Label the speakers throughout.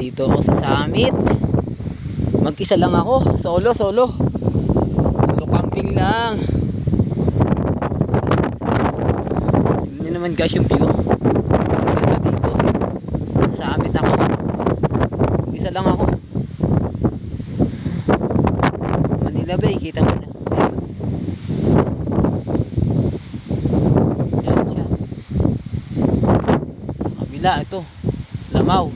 Speaker 1: Nandito ako sa summit. Mag-isa lang ako. Solo camping lang. Tignan naman guys yung view. Ganda dito. Sa summit ako. Mag-isa lang ako. Manila Bay, kita mo na. Yan siya. Sa kabila ito, Lamaw.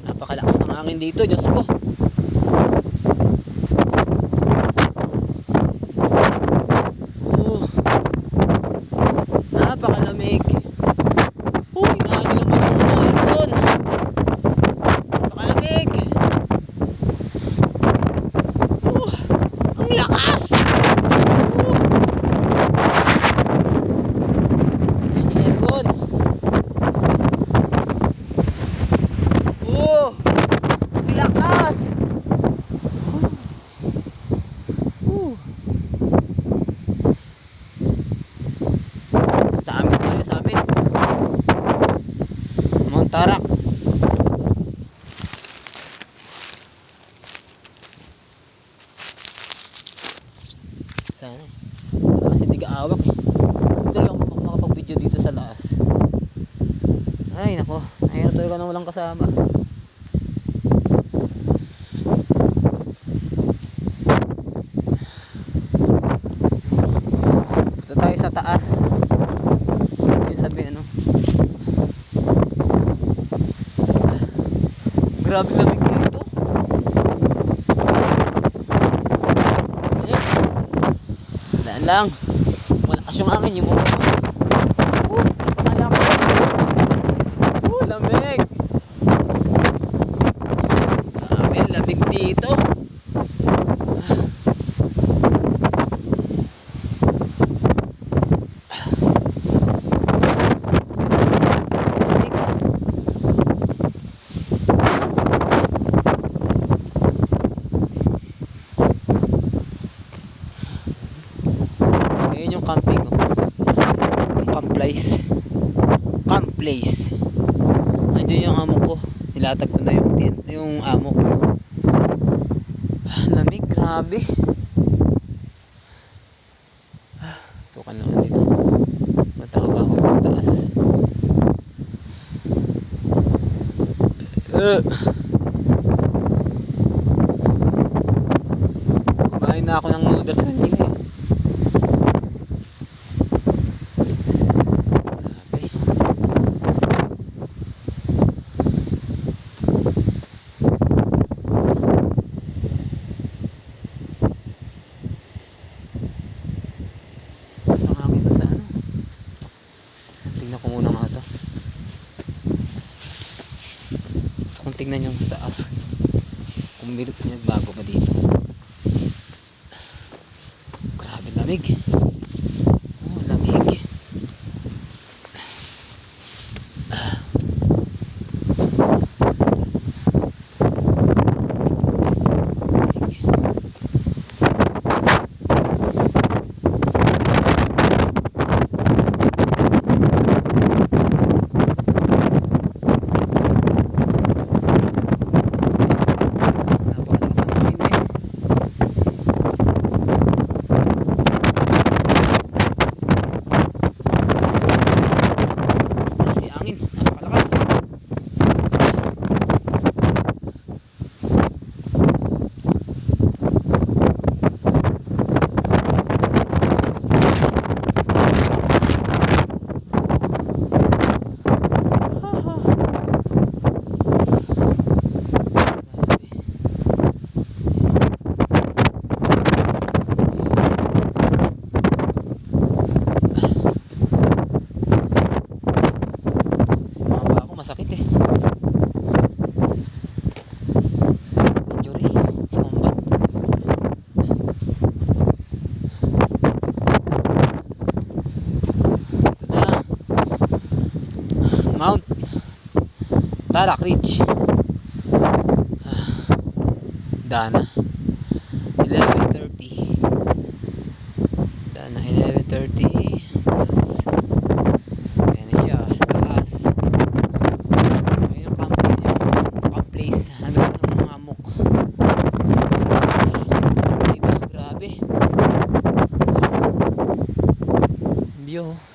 Speaker 1: Napakalakas ng hangin dito, Diyos ko. Napakalamig. Inaagil naman ang mga aircon. Napakalamig. Ang lakas. Yan yung aircon. Ang lakas. Sa amin tayo, sa amin. Mount Tarak. Sana kasi hindi kaawak eh. Ito lang makapag-video dito sa laas. Ay nako, ayun talaga nang walang kasama. Punta tayo sa taas. Yung sabi ano, grabe lamig dito. Daan lang. Malakas yung hangin, yung napakalakas. Lamig. Grabe, lamig dito. Ayun yung camping, yung camp place. Andiyan yung amok ko, nilatag ko na yung amok. Lamig, grabe. Sukan lang dito. Mataka ba ako sa taas? Kumain na ako ng noodles kanina eh. Tingnan ko muna nga ito. Gusto kong tingnan yung taas. Kung bago pa dito. Grabe lamig. Lamig. Masakit eh. Injury sa kumbat. Ito na. Mount Tarak Ridge. Dana 11:30. 30 plus. Ayan na siya, taas. Ayun yung camp place. Ano yung hammock. Dito, grabe. View.